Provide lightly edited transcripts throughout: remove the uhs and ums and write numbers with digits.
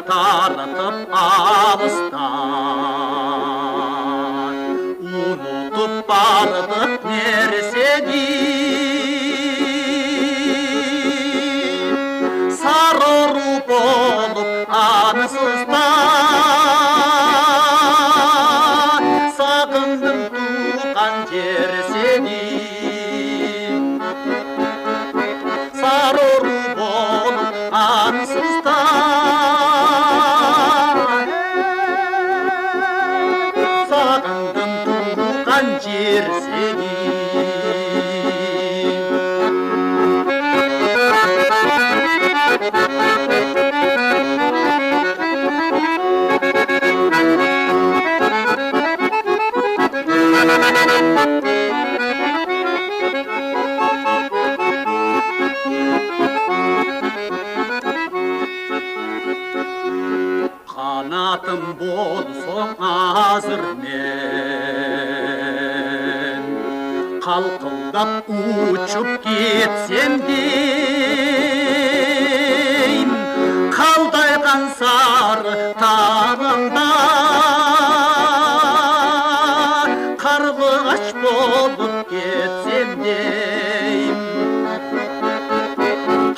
тартып алыстан, ұмытып бардық нәрсені, сары ұру болып аңсызда, сағындым туған жер сені. Сары ұру болып аңсызда, сағындым туған жер сені. Қанатым болсоң азыр мен, қалқылдап ұшып кетсем дейм, қалдайған сары таңымда, қарлығаш болып кетсем дейм,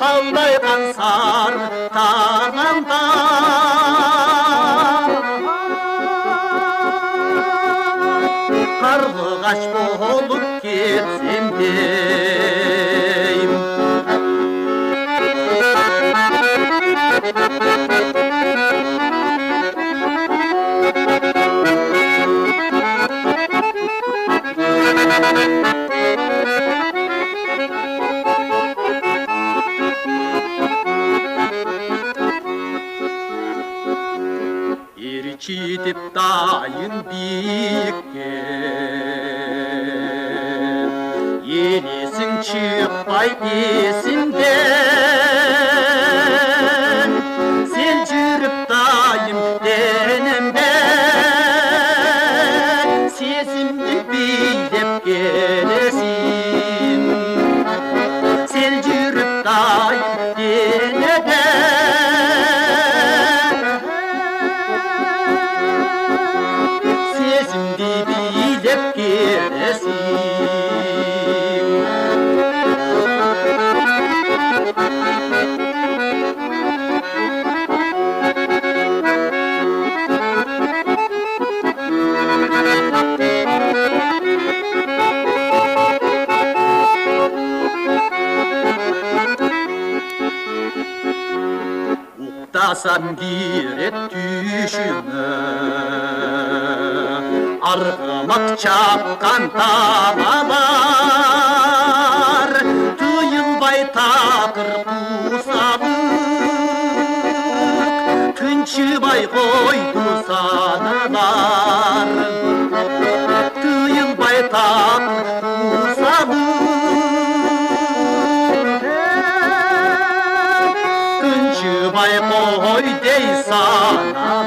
қалдайған сары таңымда, қарлығаш болып кетсем дейм. Ерчитіп дайын биікке, елесің шықпай есімден, сен жүріп дайым денімден, сезімді билеп келесің, сен жүріп дайым денімден, сезімді билеп келесің. Уқтасам берет түйшімі, арғымақ чапқан тамалар, тұйылбай тақыр қусабық, түншібай қойды саналар. Тұйылбай тақыр қусабық, түншібай қой дей саналар.